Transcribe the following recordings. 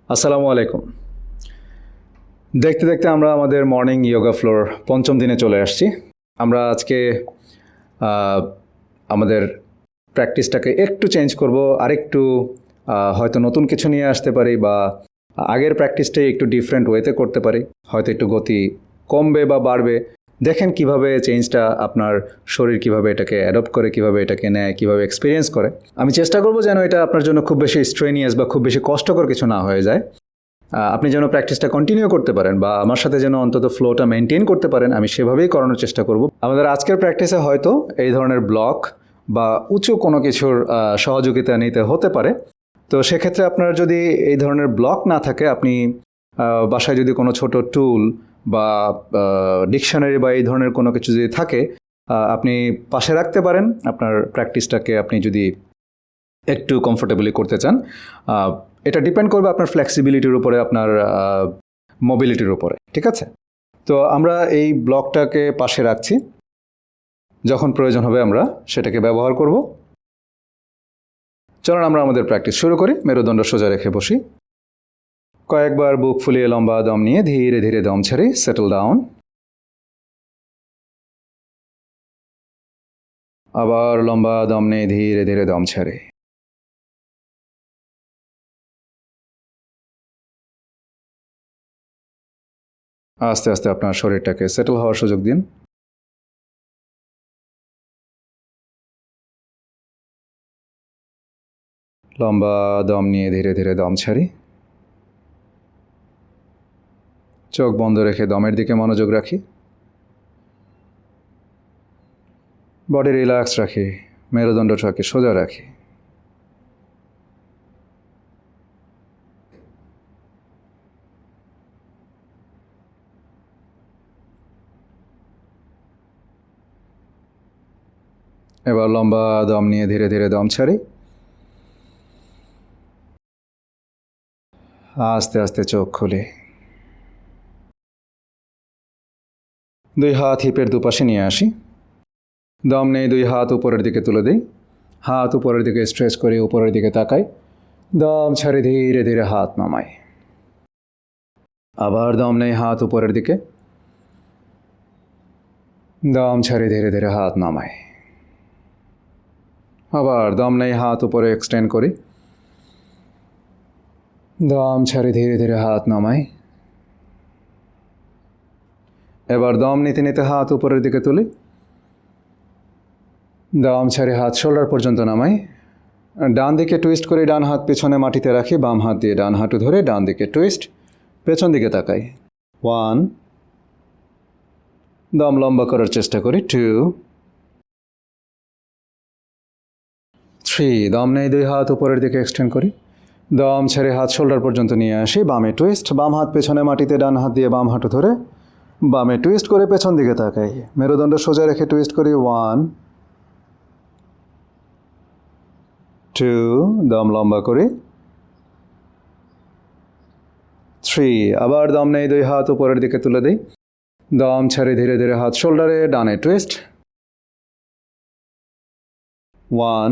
আসসালামু আলাইকুম। দেখতে দেখতে আমরা আমাদের মর্নিং যোগা ফ্লোর পঞ্চম দিনে চলে আসছি। আমরা আজকে আমাদের প্র্যাকটিসটাকে একটু চেঞ্জ করব, আরেকটু হয়তো নতুন কিছু নিয়ে আসতে পারি, বা আগের প্র্যাকটিসটাই একটু ডিফারেন্ট ওয়েতে করতে পারি। হয়তো একটু গতি কমবে বা বাড়বে। দেখেন কিভাবে চেঞ্জটা আপনার শরীর কিভাবে এটাকে অ্যাডপ্ট করে, কিভাবে এটাকে নেয়, কিভাবে এক্সপিরিয়েন্স করে। আমি চেষ্টা করব যেন এটা আপনার জন্য খুব বেশি স্ট্রেনিয়াস বা খুব বেশি কষ্টকর কিছু না হয়ে যায়। আপনি যেন প্র্যাকটিসটা কন্টিনিউ করতে পারেন বা আমার সাথে যেন অন্তত ফ্লোটা মেনটেন করতে পারেন, আমি সেভাবেই করানোর চেষ্টা করব। আমাদের আজকের প্র্যাকটিসে হয়তো এই ধরনের ব্লক বা উঁচু কোনো কিছুর সহযোগিতা নিতে হতে পারে। তো সেক্ষেত্রে আপনার যদি এই ধরনের ব্লক না থাকে, আপনি বাসায় যদি কোনো ছোট টুল বা ডিকশনারি বা এই ধরনের কোনো কিছু যদি থাকে, আপনি পাশে রাখতে পারেন আপনার প্র্যাকটিসটাকে। আপনি যদি একটু কমফোর্টেবলি করতে চান, এটা ডিপেন্ড করবে আপনার ফ্লেক্সিবিলিটির উপরে, আপনার মোবিলিটির উপরে। ঠিক আছে? তো আমরা এই ব্লকটাকে পাশে রাখছি, যখন প্রয়োজন হবে আমরা সেটাকে ব্যবহার করব। চলুন আমরা আমাদের প্র্যাকটিস শুরু করি। মেরুদণ্ড সোজা রেখে বসি। কয়েকবার বুক ফুলিয়ে লম্বা দম নিয়ে ধীরে ধীরে দম ছেড়ে সেটেল ডাউন। আবার লম্বা দম নিয়ে ধীরে ধীরে দম ছেড়ে। আস্তে আস্তে আপনার শরীরটাকে সেটেল হওয়ার সুযোগ দিন। লম্বা দম নিয়ে ধীরে ধীরে দম ছাড়ি। চোখ বন্ধ রেখে দমের দিকে মনোযোগ রাখি। বডি রিল্যাক্স রাখি, মেরুদণ্ডটাকে সোজা রাখি। এবার লম্বা দম নিয়ে ধীরে ধীরে দম ছাড়ি। আস্তে আস্তে চোখ খুলি। দুই হাত হিপের দুপাশে নিয়ে আসি। দম নেই, দুই হাত উপরের দিকে তুলে দিই। হাত উপরের দিকে স্ট্রেচ করে উপরের দিকে তাকাই। দম ছাড়ি, ধীরে ধীরে হাত নামাই। আবার দম নেই, হাত উপরের দিকে। দম ছাড়ি, ধীরে ধীরে হাত নামাই। আবার দম নেই, হাত উপরে এক্সটেন্ড করি। দম ছাড়ি, ধীরে ধীরে হাত নামাই। এবার দম নিতে নিতে হাত উপরের দিকে তুলি। দম ছাড়ি, হাত শোল্ডার পর্যন্ত নামাই। ডান দিকে টুইস্ট করে ডান হাত পেছনে মাটিতে রাখি। বাম হাত দিয়ে ডান হাঁটু ধরে ডান দিকে টুইস্ট, পেছন দিকে তাকাই। 1, দম লম্বা করার চেষ্টা করি। 2, 3, দম নেই, দুই হাত উপরের দিকে এক্সটেন্ড করি। দম ছেড়ে হাত শোল্ডার পর্যন্ত নিয়ে আসি। বামে টুইস্ট, বাম হাত পেছনে মাটিতে ডান হাত দিয়ে বাম হাঁটু ধরে বামে টুইস্ট করে পেছন দিকে তাকাই। মেরুদণ্ড সোজা রেখে টুইস্ট করি। 1, 2, দম লম্বা করি। 3, আবার দম নেই, দুই হাত উপরের দিকে তুলে দিই। দম ছেড়ে ধীরে ধীরে হাত শোল্ডারে ডানে টুইস্ট। 1,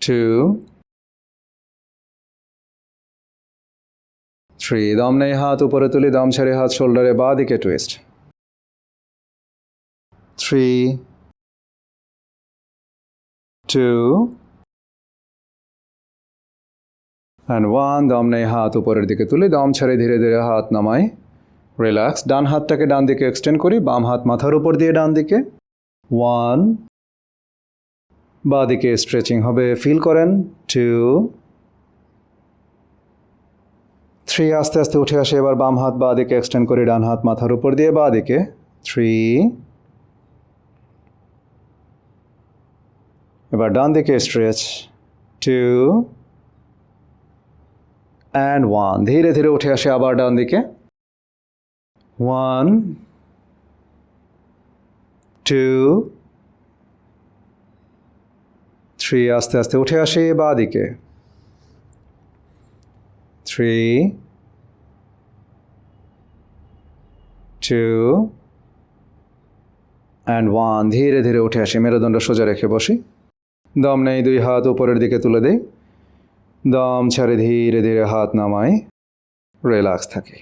2, 3, দম নেই, হাত উপরে তুলি। দম ছেড়ে হাত শোল্ডারে বাঁ দিকে টুইস্ট। 3, 2, and 1, দম নেই, হাত উপরের দিকে তুলি। দম ছেড়ে ধীরে ধীরে হাত নামাই। রিল্যাক্স। ডান হাতটাকে ডান দিকে এক্সটেন্ড করি। বাম হাত মাথার উপর দিয়ে ডান দিকে। 1, বাঁ দিকে স্ট্রেচিং হবে, ফিল করেন। 2, 3, আস্তে আস্তে উঠে আসে। এবার বাম হাত বাঁ দিকে এক্সটেন্ড করি, ডান হাত মাথার উপর দিয়ে বাঁ দিকে। 3, এবার ডান দিকে স্ট্রেচ। 2, and 1, ধীরে ধীরে উঠে আসে আবার ডান দিকে। 1, 2, 3, আস্তে আস্তে উঠে আসে বাঁ দিকে। 3, 2, and 1, ধীরে ধীরে উঠে আসি। মেরুদণ্ড সোজা রেখে বসি। দম নেই, দুই হাত উপরের দিকে তুলে দিই। দম ছেড়ে ধীরে ধীরে হাত নামাই, রিল্যাক্স থাকি।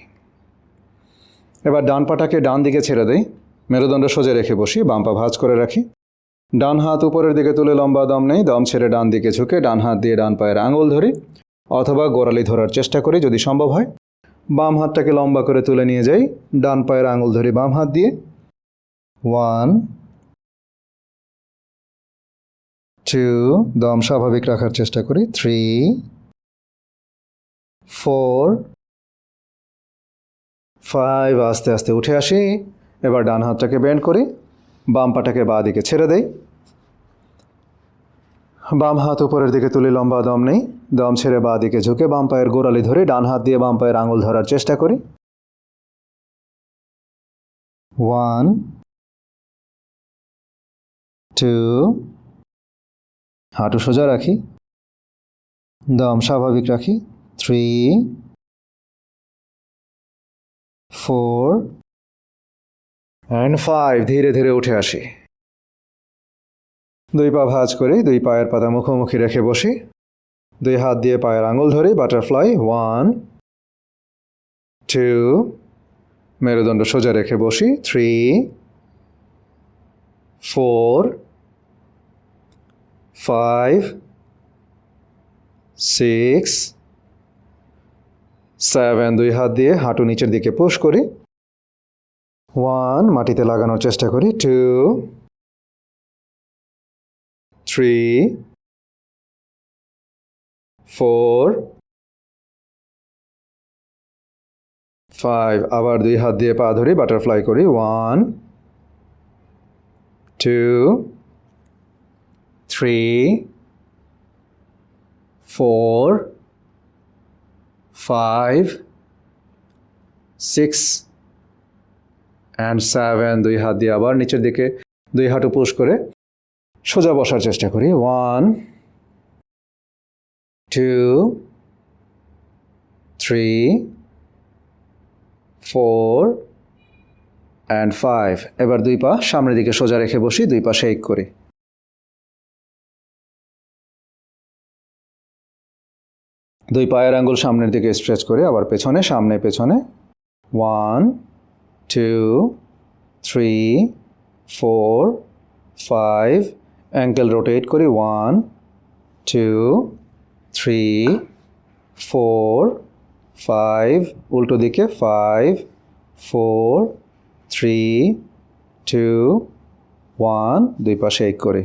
এবার ডান পাটাকে ডান দিকে ছেড়ে দেই, মেরুদণ্ড সোজা রেখে বসি, বাম পা ভাঁজ করে রাখি। ডান হাত উপরের দিকে তুলে লম্বা দম নেই, দম ছেড়ে ডান দিকে ঝুঁকে ডান হাত দিয়ে ডান পায়ের আঙুল ধরি অথবা গোড়ালি ধরার চেষ্টা করি যদি সম্ভব হয়। বাম হাতটাকে লম্বা করে তুলে নিয়ে যাই, ডান পায়ের আঙুল ধরি বাম হাত দিয়ে। 1 2, দম স্বাভাবিক রাখার চেষ্টা করি। 3 4 5, আস্তে আস্তে উঠে আসি। এবার ডান হাতটাকে বেন্ড করি, বাম পাটাকে বাঁ দিকে ছেড়ে দেই, বাম হাত উপরের দিকে তুলে লম্বা দম নেই, দম ছেড়ে বাঁ দিকে ঝুঁকে বাম পায়ের গোড়ালি ধরে ডান হাত দিয়ে বাম পায়ের আঙুল ধরার চেষ্টা করি। 1 2, হাঁটু সোজা রাখি, দম স্বাভাবিক রাখি। 3 4 and 5, ধীরে ধীরে উঠে আসি। দুই পা ভাঁজ করে দুই পায়ের পাতা মুখোমুখি রেখে বসি, দুই হাত দিয়ে পায়ের আঙুল ধরি, বাটারফ্লাই। 1 2, মেরুদণ্ড সোজা রেখে বসি। 3 4 5 6 7, দুই হাত দিয়ে হাঁটু নিচের দিকে পুশ করি। 1, মাটিতে লাগানোর চেষ্টা করি। 2 3 4 5, আবার দুই হাত দিয়ে পা ধরি, বাটারফ্লাই করি। 1 2 3 4 5 6 and 7, দুই হাত দিয়ে আবার নিচের দিকে দুই হাঁটু পুশ করে সোজা বসার চেষ্টা করি। 1 2 3 4 and 5, এবার দুই পা সামনের দিকে সোজা রেখে বসি, দুই পা শেক করি। দুই পায়ের আঙ্গুল সামনের দিকে স্ট্রেচ করে আবার পেছনে, সামনে পেছনে। 1 2 3 4 5, অ্যাঙ্কেল রোটেট করি। 1 2 3 4 5, উল্টো দিকে। 5 4 3 2 1, দুই পা শেক করি।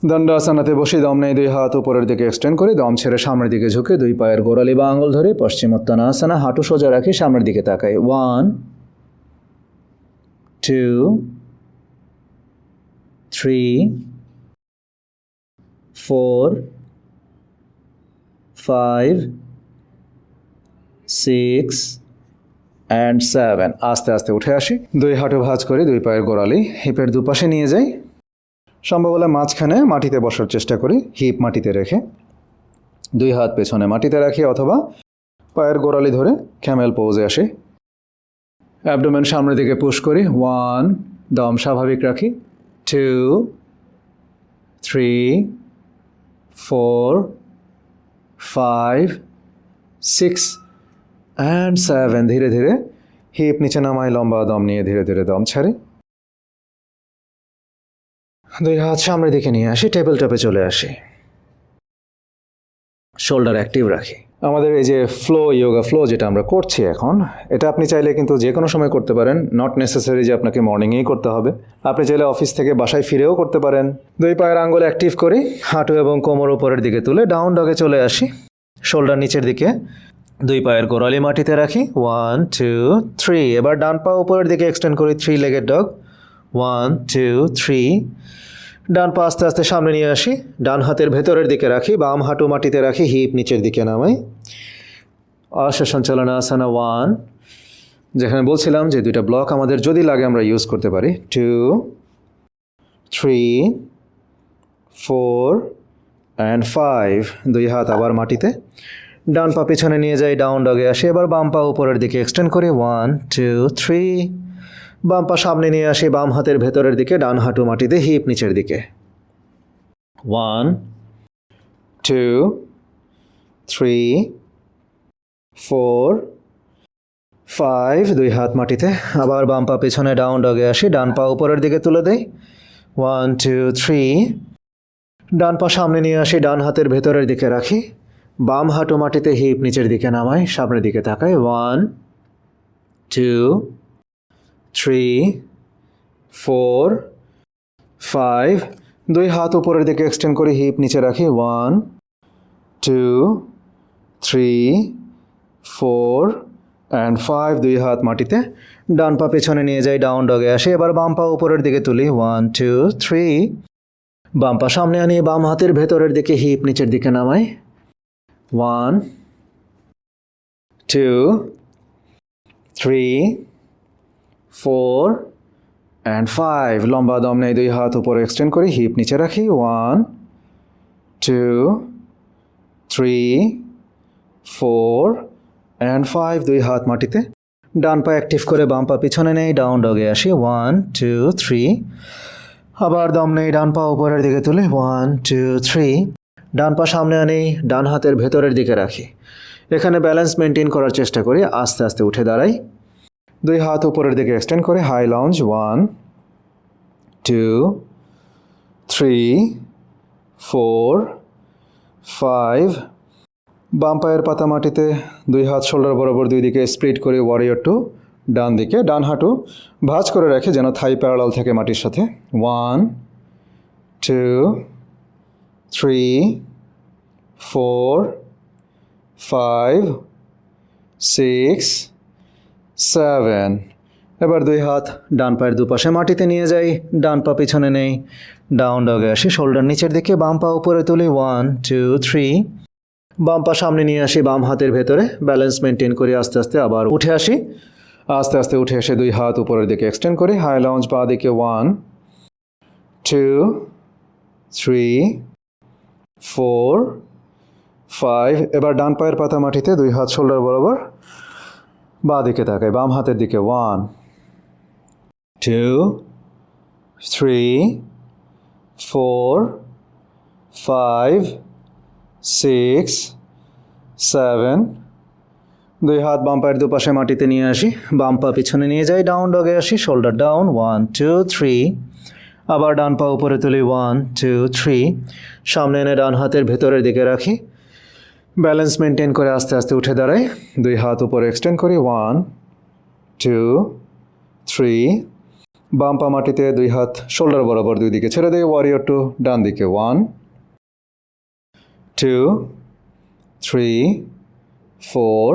দণ্ডাসনাতে বসি, দম নেই, দুই হাত উপরের দিকে এক্সটেন্ড করি, দম ছেড়ে সামনের দিকে ঝুঁকে দুই পায়ের গোড়ালি বা আঙুল ধরে পশ্চিমোত্তানাসনা, হাঁটু সোজা রাখি, সামনের দিকে তাকাই। 1 2 3 4 5 6 and 7, আস্তে আস্তে উঠে আসি। দুই হাঁটু ভাঁজ করি, দুই পায়ের গোড়ালি হিপের দুপাশে নিয়ে যাই, সম্ভব হলে মাঝখানে মাটিতে বসার চেষ্টা করি, হিপ মাটিতে রেখে। দুই হাত পেছনে মাটিতে রাখি অথবা পায়ের গোড়ালি ধরে ক্যামেল পোজে আসি। অ্যাবডোমেন সামনের দিকে পুশ করি। 1, দম স্বাভাবিক রাখি। 2 3 4 5 6 and 7, ধীরে ধীরে হিপ নিচে নামাই, লম্বা দম নিয়ে ধীরে ধীরে দম ছাড়ি। দুই হাত সামনের দিকে নিয়ে আসি, টেবিল টপে চলে আসি, শোল্ডার অ্যাক্টিভ রাখি। আমাদের এই যে যোগা ফ্লো যেটা আমরা করছি এখন, এটা আপনি চাইলে কিন্তু যে কোনো সময় করতে পারেন, নট নেসেসারি যে আপনাকে মর্নিংয়েই করতে হবে। আপনি চাইলে অফিস থেকে বাসায় ফিরেও করতে পারেন। দুই পায়ের আঙ্গুল অ্যাক্টিভ করি, হাঁটু এবং কোমর উপরের দিকে তুলে ডাউন ডগে চলে আসি, শোল্ডার নিচের দিকে, দুই পায়ের গোড়ালি মাটিতে রাখি। 1 2 3, এবার ডান পা উপরের দিকে এক্সটেন্ড করি, 3 লেগেড ডগ। 1 2 3, ডান পা আস্তে আস্তে সামনে নিয়ে আসি, ডান হাতের ভেতরের দিকে রাখি, বাম হাঁটু মাটিতে রাখি, হিপ নিচের দিকে নামাই। অশ্বসঞ্চালনাসনা 1, যেখানে বলছিলাম যে দুইটা ব্লক আমাদের যদি লাগে আমরা ইউজ করতে পারি। 2 3 4 and 5, দুই হাত আবার মাটিতে, ডান পা পিছনে নিয়ে যাই, ডাউন ডগে আসি, এবার বাম পা উপরের দিকে এক্সটেন্ড করি। 1 2 3, বাম পা সামনে নিয়ে আসি, বাম হাতের ভেতরের দিকে, ডান হাঁটু মাটিতে, হিপ নিচের দিকে। 1 2 3 4 5 দুই হাত মাটিতে আবার বাম পা পেছনে ডাউন ডগে আসি ডান পা উপরের দিকে তুলে দেই 1 2 3 ডান পা সামনে নিয়ে আসি ডান হাতের ভেতরের দিকে রাখি বাম হাঁটু মাটিতে হিপ নিচের দিকে নামাই সামনের দিকে তাকাই 1 2 3 4 5 দুই হাত উপরের দিকে এক্সটেন্ড করে হিপ নিচে রাখি 1 2 3 4 অ্যান্ড 5 দুই হাত মাটিতে ডান পা পেছনে নিয়ে যাই ডাউন ডগে আসি এবার বাম পা উপরের দিকে তুলি 1 2 3 বাম পা সামনে আনি বাম হাতের ভেতরের দিকে হিপ নিচের দিকে নামাই 1 2 3 4 অ্যান্ড 5 লম্বা দম নেই দুই হাত উপরে এক্সটেন্ড করি হিপ নিচে রাখি 1 2 3 4 অ্যান্ড 5 দুই হাত মাটিতে ডান পা অ্যাক্টিভ করে বাম পা পিছনে নেই ডাউন ডগে আসি 1 2 3 আবার দম নেই ডান পা উপরের দিকে তুলি 1 2 3 ডান পা সামনে আনি ডান হাতের ভেতরের দিকে রাখি এখানে ব্যালেন্স মেনটেন করার চেষ্টা করি আস্তে আস্তে উঠে দাঁড়াই দুই হাত উপরের দিকে এক্সটেন্ড করে হাই লঞ্জ 1 2 3 4 5 বাম পায়ের পাতা মাটিতে দুই হাত শোল্ডার বরাবর দুই দিকে স্প্লিট করে ওয়ারিয়র 2 ডান দিকে ডান হাঁটু ভাঁজ করে রাখে যেন থাই প্যারালাল থাকে মাটির সাথে 1 2 3 4 5 6 7 এবার দুই হাত ডান পায়ের দুপাশে মাটিতে নিয়ে যাই ডান পা পিছনে নেই ডাউন ডগে আসি শোল্ডার নিচের দিকে বাম পা উপরে তুলি 1 2 3 বাম পা সামনে নিয়ে আসি বাম হাতের ভেতরে ব্যালেন্স মেনটেন করে আস্তে আস্তে আবার উঠে আসি আস্তে আস্তে উঠে এসে দুই হাত উপরের দিকে এক্সটেন্ড করি হাই লঞ্জ পা দিকে 1 2 3 4 5 এবার ডান পায়ের পাতা মাটিতে দুই হাত শোল্ডার বরাবর বাঁ দিকে তাকাই বাম হাতের দিকে 1 2 3 4 5 6 7 দুই হাত বাম পায়ের দুপাশে মাটিতে নিয়ে আসি বাম পা পিছনে নিয়ে যাই ডাউন ডগে আসি শোল্ডার ডাউন 1 2 3 আবার ডান পা উপরে তুলি 1 2 3 সামনে এনে ডান হাতের ভেতরের দিকে রাখি ব্যালেন্স মেনটেন করে আস্তে আস্তে উঠে দাঁড়াই দুই হাত উপরে এক্সটেন্ড করি 1 2 3 বাম পা মাটিতে দুই হাত শোল্ডার বরাবর দুই দিকে ছেড়ে দেয় ওয়ারিয়র 2 ডান দিকে 1 2 3 4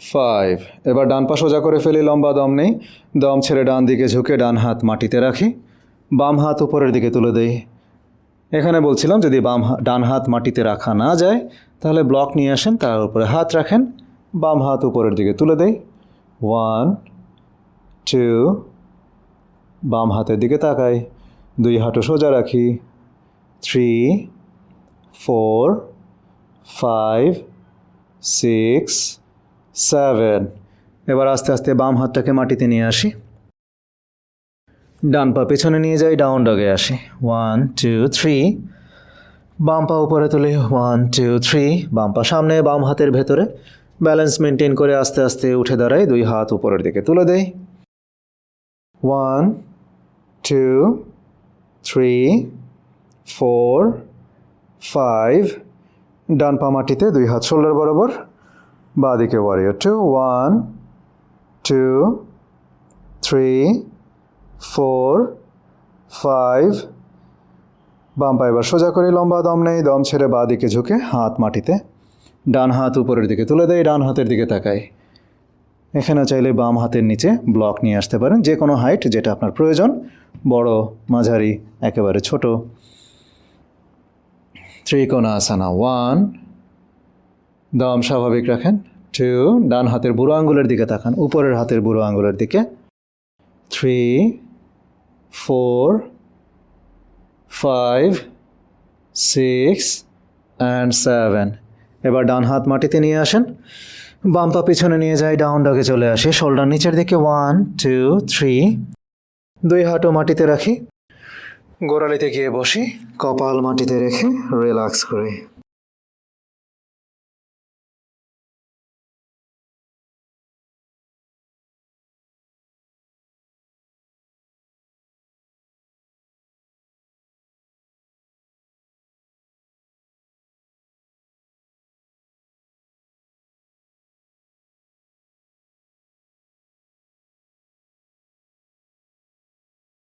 5 এবার ডান পা সোজা করে ফেলি লম্বা দম নেই দম ছেড়ে ডান দিকে ঝুঁকে ডান হাত মাটিতে রাখি বাম হাত উপরের দিকে তুলে দেই এখানে বলছিলাম যদি ডান হাত মাটিতে রাখা না যায় তাহলে ব্লক নিয়ে আসেন তার উপরে হাত রাখেন বাম হাত উপরের দিকে তুলে দেই 1 2 বাম হাতের দিকে তাকাই দুই হাঁটু সোজা রাখি 3 4 5 6 7 এবার আস্তে আস্তে বাম হাতটাকে মাটিতে নিয়ে আসি ডান পা পেছনে নিয়ে যাই ডাউন ডগে আসি 1 2 3 বাম পা উপরে তুলি 1 2 3 বাম পা সামনে বাম হাতের ভেতরে ব্যালেন্স মেনটেন করে আস্তে আস্তে উঠে দাঁড়াই দুই হাত উপরের দিকে তুলে দেই 1 2 3 4 5 ডান পা মাটিতে দুই হাত শোল্ডার বরাবর বাঁ দিকে ওয়ারিয়র 2 1 2 3 4 5 বাম পা এবার সোজা করে লম্বা দম নেই দম ছেড়ে বাঁ দিকে ঝুঁকে হাত মাটিতে ডান হাত উপরের দিকে তুলে দেয় ডান হাতের দিকে তাকাই এখানে চাইলে বাম হাতের নিচে ব্লক নিয়ে আসতে পারেন যে কোনো হাইট যেটা আপনার প্রয়োজন বড় মাঝারি একেবারে ছোট ত্রিকোণাসনা 1 দম স্বাভাবিক রাখেন 2 ডান হাতের বুড়ো আঙ্গুলের দিকে তাকান উপরের হাতের বুড়ো আঙ্গুলের দিকে 3 4 5 6 and 7 এবার ডান হাত মাটিতে নিয়ে আসেন বাম পা পিছনে নিয়ে যাই ডাউন ডগে চলে আসে শোল্ডার নিচের দিকে 1 2 3 দুই হাঁটু মাটিতে রাখি গোড়ালিতে গিয়ে বসি কপাল মাটিতে রেখে রিল্যাক্স করি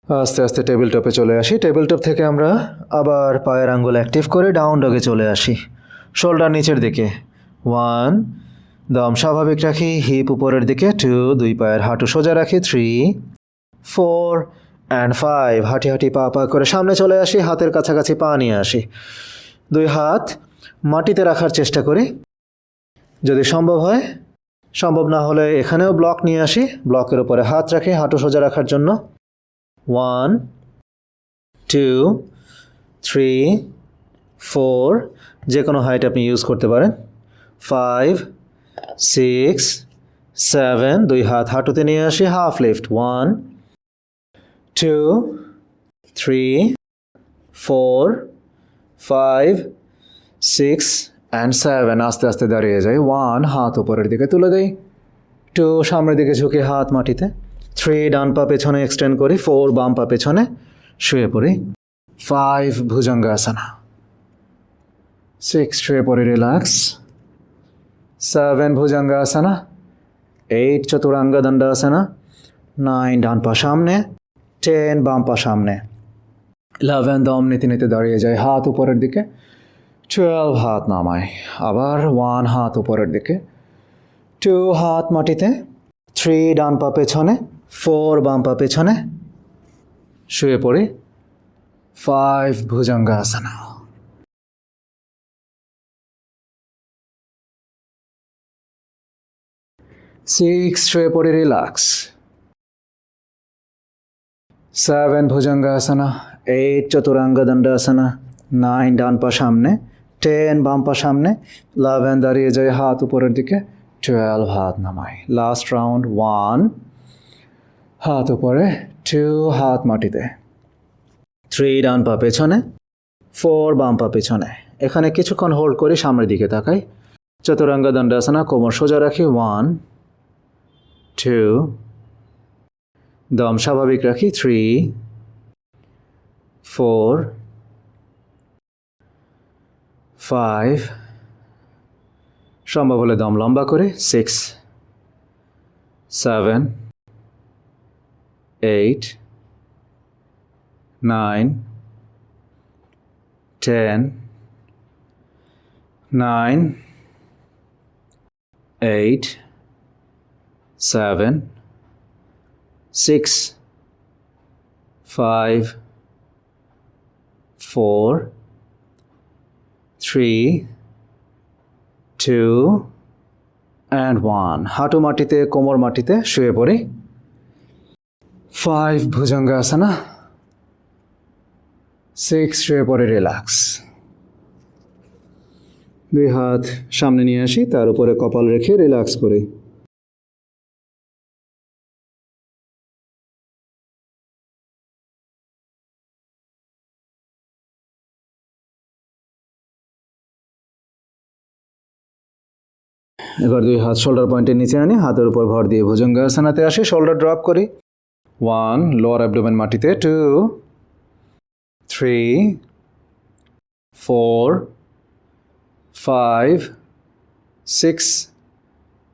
আস্তে আস্তে টেবিল টপে চলে আসি। টেবিল টপ থেকে আমরা আবার পায়ের আঙ্গুল অ্যাক্টিভ করে ডাউন ডগে চলে আসি। শোল্ডার নিচের দিকে 1, দম স্বাভাবিক রাখি, হিপ উপরের দিকে 2, দুই পায়ের হাঁটু সোজা রাখি 3, 4 অ্যান্ড 5। হাঁটি হাঁটি পা পা করে সামনে চলে আসি, হাতের কাছাকাছি পা নিয়ে আসি। দুই হাত মাটিতে রাখার চেষ্টা করি, যদি সম্ভব হয়। সম্ভব না হলে এখানেও ব্লক নিয়ে আসি, ব্লকের উপরে হাত রাখি হাঁটু সোজা রাখার জন্য। 1, 2, 3, 4, যে কোনো হাইট আপনি ইউজ করতে পারেন। 5, 6, 7, দুই হাত হাঁটুতে নিয়ে আসি, হাফ লিফট। 1, 2, 3, 4, 5, 6 অ্যান্ড 7। আস্তে আস্তে দাঁড়িয়ে যাই। 1, হাত উপরের দিকে তুলে দেই। 2, সামনের দিকে ঝুঁকে হাত মাটিতে। 3, ডান পা পেছনে এক্সটেন্ড করি। 4, বাম পা পেছনে শুয়ে পড়ি। 5, ভুজঙ্গাসনা। 6, শুয়ে পড়ি, রিল্যাক্স। 7, ভুজঙ্গাসনা। 8, চতুরাঙ্গ দণ্ডাসনা। 9, ডান পা সামনে। 10, বাম পা সামনে। 11, দম নিতে নিতে দাঁড়িয়ে যায়, হাত উপরের দিকে। 12, হাত নামায়। আবার 1, হাত উপরের দিকে। 2, হাত মাটিতে। 3, ডান পা পেছনে। 4, বাম পা পেছনে শুয়ে পড়ি। 5, ভুজঙ্গাসনা। 6, শুয়ে পড়ি, রিল্যাক্স। 7, ভুজঙ্গাসনা। 8, চতুরাঙ্গ দণ্ডাসনা। 9, ডান পা সামনে। 10, বাম পা সামনে। 11, দাঁড়িয়ে যায়, হাত উপরের দিকে। 12, হাত নামাই। Last round. 1, হাত উপরে। 2, হাত মাটিতে। 3, ডান পা পেছনে। 4, বাম পা পেছনে। এখানে কিছুক্ষণ হোল্ড করি, সামনের দিকে তাকাই। চতুরাঙ্গ দণ্ডাসনা, কোমর সোজা রাখি। 1, 2, দম স্বাভাবিক রাখি। 3, 4, 5, সম্ভব হলে দম লম্বা করে। 6, 7, 8, 9, 10, 9, 8, 7, 6, 5, 4, 3, 2 অ্যান্ড 1। হাঁটু মাটিতে, কোমর মাটিতে শুয়ে পড়ি। 5, ভুজঙ্গাসনা। 6, শুয়ে পড়ে, রিল্যাক্স। দুই হাত সামনে নিয়ে আসি, তার উপরে কপাল রেখে রিল্যাক্স করি। এবার দুই হাত শোল্ডার পয়েন্টের নিচে আনি, হাতের উপর ভর দিয়ে ভুজঙ্গাসনাতে আসি। শোল্ডার ড্রপ করি। 1, লোয়ার অ্যাবডোমেন মাটিতে। 2, 3, 4, 5, 6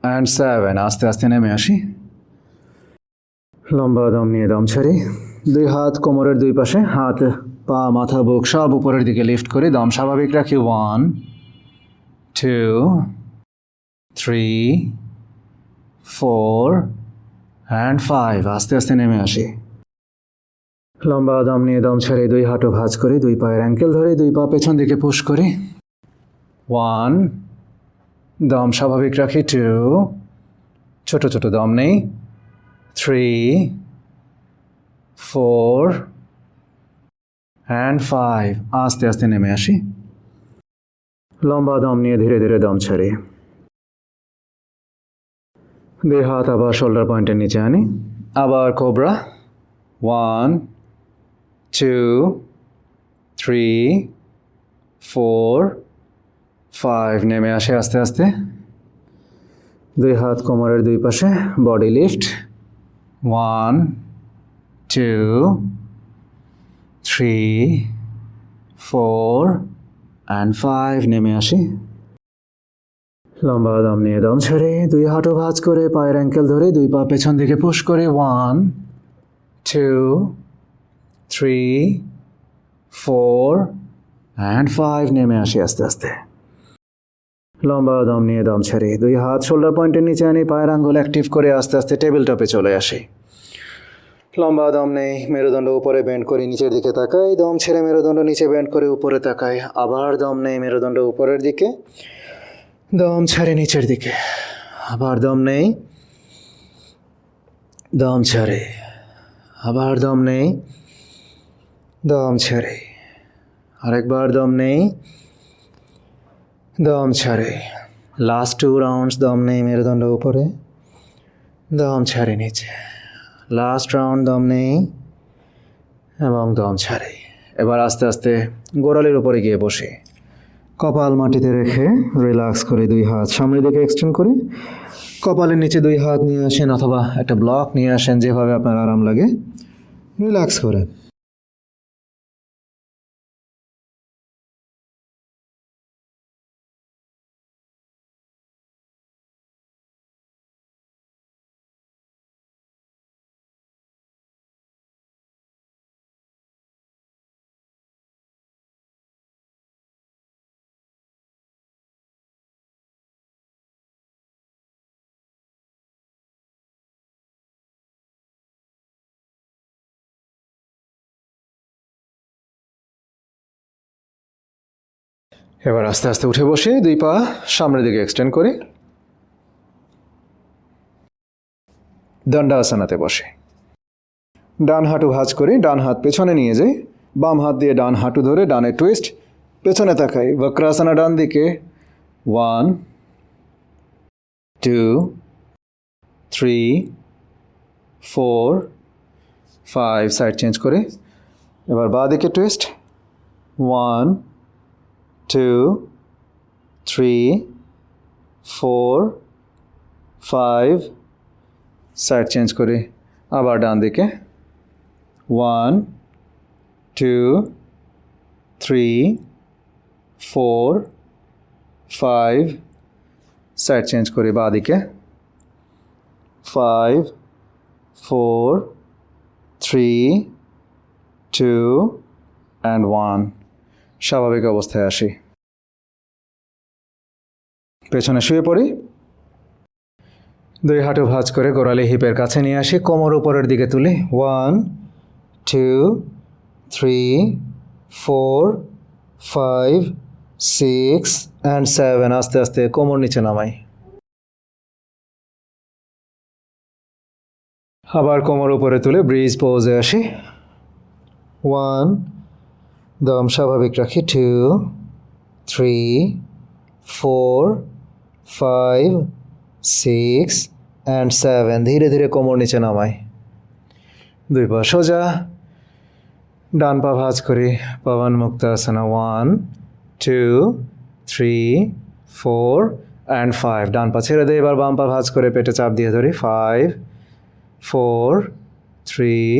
অ্যান্ড 7। আস্তে আস্তে নেমে আসি। লম্বা দম নিয়ে দম ছাড়ি। দুই হাত কোমরের দুই পাশে, হাত পা মাথা বুক সব উপরের দিকে লিফট করি। দম স্বাভাবিক রাখি। 1, 2, 3, 4 অ্যান্ড 5। আস্তে আস্তে নেমে আসি। লম্বা দম নিয়ে দম ছেড়ে দুই হাঁটু ভাঁজ করি, দুই পায়ের অ্যাঙ্কেল ধরে দুই পা পেছন দিকে পুশ করি। 1, দম স্বাভাবিক রাখি। 2, ছোট ছোট দম নেই। 3, 4 অ্যান্ড 5। আস্তে আস্তে নেমে আসি। লম্বা দম নিয়ে ধীরে ধীরে দম ছাড়ি। দুই হাত আবার শোল্ডার পয়েন্টের নিচে আনি। আবার কোবরা। 1, 2, 3, 4, 5। নেমে আসে আস্তে আস্তে। দুই হাত কোমরের দুই পাশে, বডি লিফট। 1, 2, 3, 4 অ্যান্ড 5। নেমে আসি। লম্বা দম নিয়ে দম ছেড়ে দুই হাঁটু ভাঁজ করে পায়ের অ্যাঙ্কেল ধরে দুই পা পেছন দিকে পুশ করে। 1, 2, 3, 4 and 5 নেমে আসি আস্তে আস্তে। লম্বা দম নিয়ে দম ছেড়ে 2 হাত শোল্ডার পয়েন্টের নিচে আনি, পায়ের আঙ্গুল অ্যাক্টিভ করে আস্তে আস্তে টেবিল টপে চলে আসি। লম্বা দম নেই, মেরুদণ্ড উপরে বেন্ড করে নিচের দিকে তাকাই, দম ছেড়ে মেরুদণ্ড নিচে বেন্ড করে উপরে তাকাই, আবার দম নেই, মেরুদণ্ড উপরের দিকে, দম ছেড়ে নিচের দিকে, আবার দম নেই, দম ছেড়ে, আবার দম নেই, দম ছেড়ে, আরেকবার দম নেই, দম ছেড়ে। লাস্ট 2 রাউন্ডস দম নেই, মেরুদণ্ড উপরে, দম ছেড়ে নিচে, লাস্ট রাউন্ড দম নেই এবং দম ছাড়ে। এবার আস্তে আস্তে গোড়ালির উপরে গিয়ে বসে কপাল মাটিতে রেখে রিল্যাক্স করে 2 হাত সামনের দিকে এক্সটেন্ড করে কপালের নিচে 2 হাত নিয়ে আসেন অথবা একটা ব্লক নিয়ে আসেন, যেভাবে আপনার আরাম লাগে, রিল্যাক্স করেন। এবার আস্তে আস্তে উঠে বসে 2 পা সামনের দিকে এক্সটেন্ড করে দণ্ডাসনাতে বসে ডান হাঁটু ভাঁজ করে ডান হাত পেছনে নিয়ে যাই, বাম হাত দিয়ে ডান হাঁটু ধরে ডানে টুইস্ট, পেছনে তাকাই, বক্রাসনা ডান দিকে। 1, 2, 3, 4, 5, সাইড চেঞ্জ করে এবার বাঁ দিকে টুইস্ট। 1, 2, 3, 4, 5, সাইড চেঞ্জ করে আবার ডান দিকে। 1, 2, 3, 4, 5, সাইড চেঞ্জ করে বাঁ দিকে। 5, 4, 3, 2 and 1, স্বাভাবিক অবস্থায় আসি। পেছনে শুয়ে পড়ি, 2 হাঁটু ভাঁজ করে গোড়ালি হিপের কাছে নিয়ে আসি, কোমর উপরের দিকে তুলি। 1, 2, 3, 4, 5, 6 and 7, আস্তে আস্তে কোমর নিচে নামাই। আবার কোমর উপরে তুলে ব্রিজ পোজে আসি। 1, দম স্বাভাবিক রাখি। 2, 3, 4, 5, 6 and 7, ধীরে ধীরে কোমর নিচে নামাই। 2 পা সোজা, ডান পা ভাঁজ করি, পবন মুক্তাসনা। 1, 2, 3, 4 and 5, ডান পা ছেড়ে দিই, এবার বাম পা ভাঁজ করে পেটে চাপ দিয়ে ধরি। 5, 4, 3,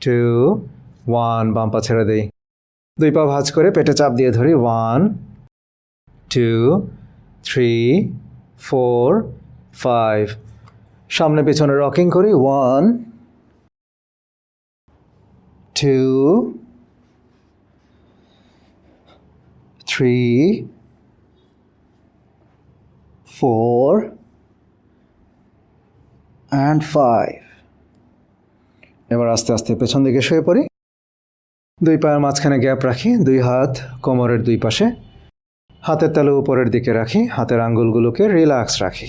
2, 1, বাম পা ছেড়ে দিই, 2 পা ভাঁজ করে পেটে চাপ দিয়ে ধরি। 1, 2, 3, 4, 5, সামনে পিছনে রকিং করি। 1, 2, 3, 4 and 5, এবার আস্তে আস্তে পেছন দিকে শুয়ে পড়ি, 2 পায়ের মাঝখানে গ্যাপ রাখি, 2 হাত কোমরের 2 পাশে, হাতের তালু উপরের দিকে রাখি, হাতের আঙ্গুলগুলোকে রিল্যাক্স রাখি।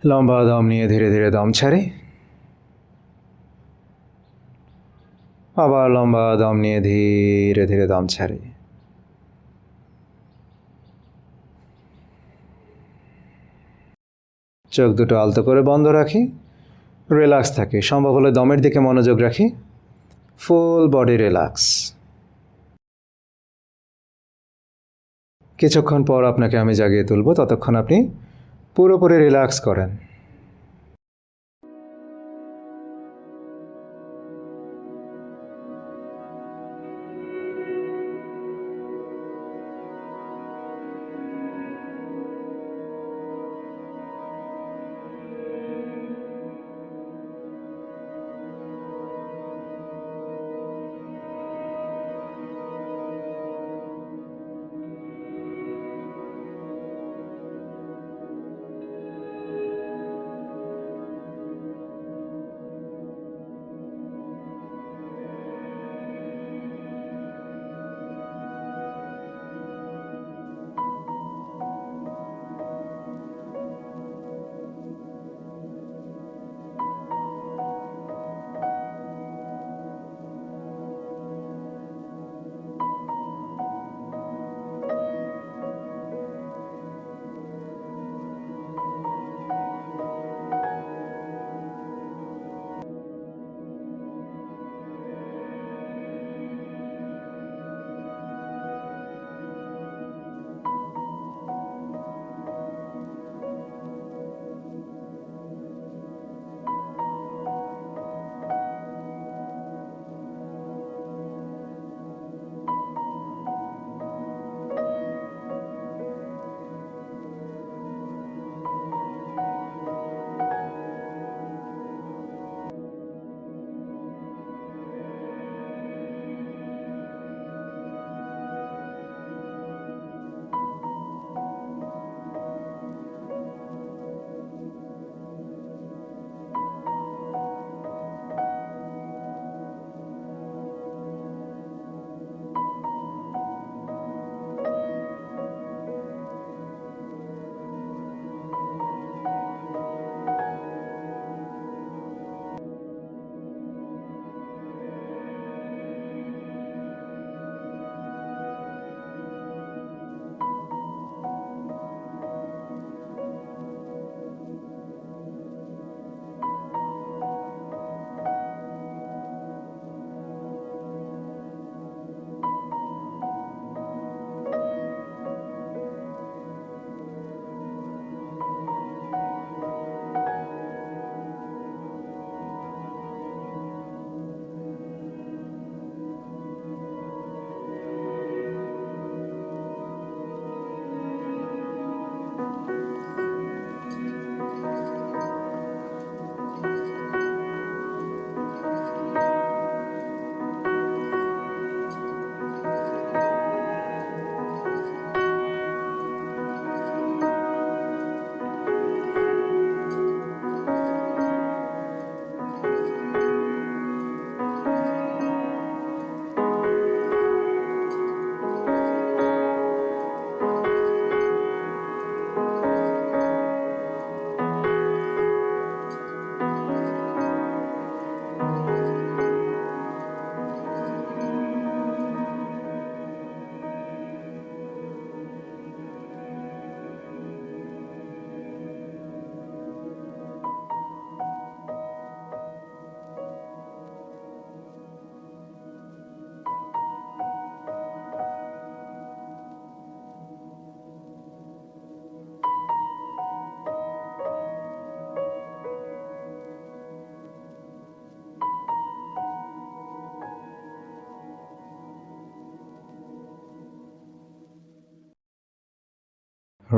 লম্বা দম নিয়ে ধীরে ধীরে দম ছাড়ি, আবার লম্বা দম নিয়ে ধীরে ধীরে দম ছাড়ি। চোখ দুটো আলতো করে বন্ধ রাখি, রিল্যাক্স থাকি, সম্ভব হলে দমের দিকে মনোযোগ রাখি। Full body relax. কিছুক্ষণ পর আপনাকে আমি জাগিয়ে তুলব, ততক্ষণ আপনি পুরোপুরি রিল্যাক্স করেন।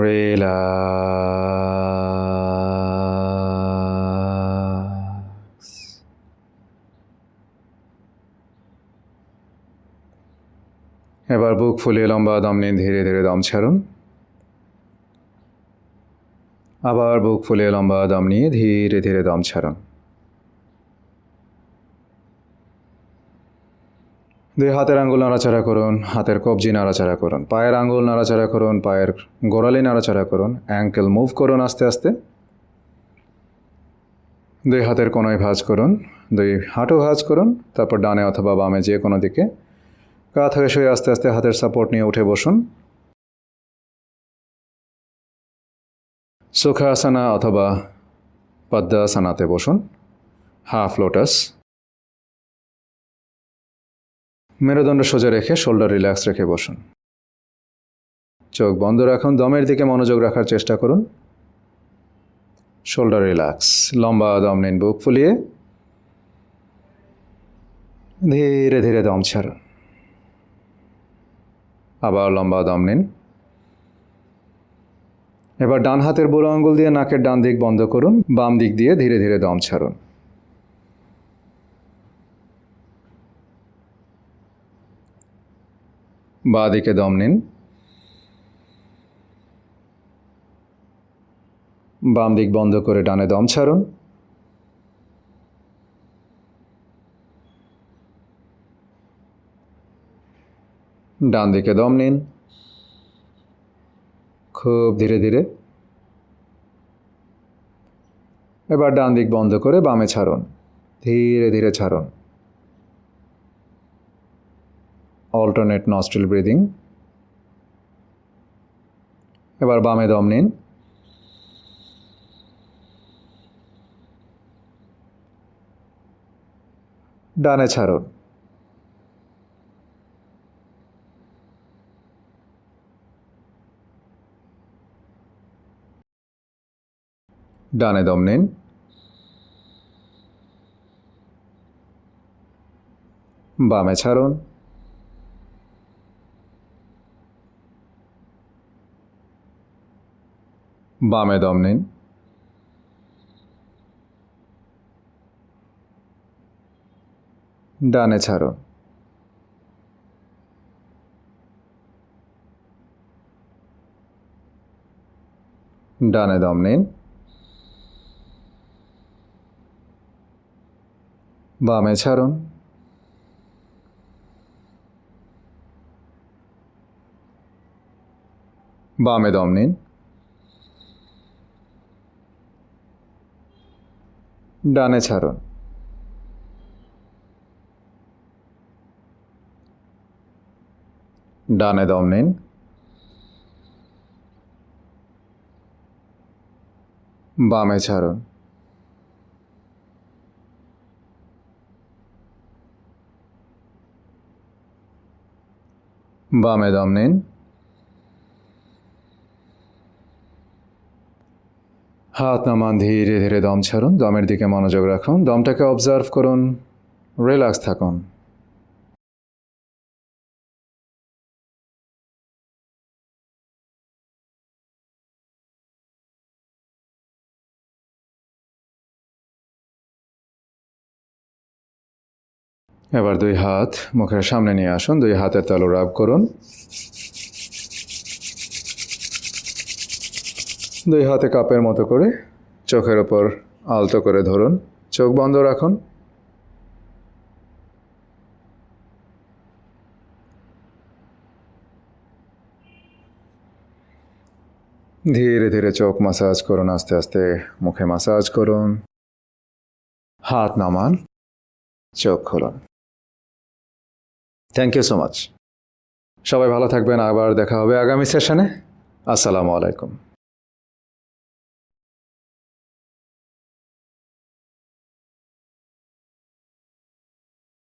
রিল্যাক্স। এবার বুক ফুলিয়ে লম্বা দম নিন, ধীরে ধীরে দম ছাড়ুন। আবার বুক ফুলিয়ে লম্বা দম নিয়ে ধীরে ধীরে দম ছাড়ুন। দুই হাতের আঙ্গুল নাড়াচাড়া করুন, হাতের কবজি নাড়াচাড়া করুন, পায়ের আঙ্গুল নাড়াচাড়া করুন, পায়ের গোড়ালি নাড়াচাড়া করুন, অ্যাঙ্কেল মুভ করুন আস্তে আস্তে। দুই হাতের কোণায় ভাঁজ করুন, দুই হাঁটু ভাঁজ করুন, তারপর ডানে অথবা বামে যে কোনো দিকে কাঁধ হয়ে শুয়ে আস্তে আস্তে হাতের সাপোর্ট নিয়ে উঠে বসুন। সুখাসনা অথবা পদ্মাসনাতে বসুন, হাফ লোটাস। মেরুদণ্ড সোজা রেখে শোল্ডার রিল্যাক্স রেখে বসুন। চোখ বন্ধ রাখুন, দমের দিকে মনোযোগ রাখার চেষ্টা করুন। শোল্ডার রিল্যাক্স, লম্বা দম নিন বুক ফুলিয়ে, ধীরে ধীরে দম ছাড়ুন। আবার লম্বা দম নিন। এবার ডান হাতের বুড়ো আঙ্গুল দিয়ে নাকের ডান দিক বন্ধ করুন, বাম দিক দিয়ে ধীরে ধীরে দম ছাড়ুন। বাঁ দিকে দম নিন, বাম দিক বন্ধ করে ডানে দম ছাড়ুন। ডান দিকে দম নিন, খুব ধীরে ধীরে। এবার ডান দিক বন্ধ করে বামে ছাড়ুন, ধীরে ধীরে ছাড়ুন। Alternate nostril breathing. এবার বামে দম নিন, ডানে ছাড়ুন। ডানে দম নিন, বামে ছাড়ুন। বামে দম নিন, ডানে ছাড়ুন। ডানে দম নিন, বামে ছাড়ুন। বামে দম নিন, ডানে ছাড়ুন। ডানে দম নিন, বামে ছাড়ুন। বামে দম নিন, হাত নামান, ধীরে ধীরে দম ছাড়ুন। দমের দিকে মনোযোগ রাখুন, দমটাকে অবজার্ভ করুন, রিল্যাক্স থাকুন। এবার দুই হাত মুখের সামনে নিয়ে আসুন, দুই হাতের তালু রাব করুন। দুই হাতে কাপের মতো করে চোখের ওপর আলতো করে ধরুন, চোখ বন্ধ রাখুন। ধীরে ধীরে চোখ মাসাজ করুন, আস্তে আস্তে মুখে মাসাজ করুন। হাত নামান, চোখ খুলুন। Thank you so much. সবাই ভালো থাকবেন, আবার দেখা হবে আগামী সেশনে। আসসালামু আলাইকুম।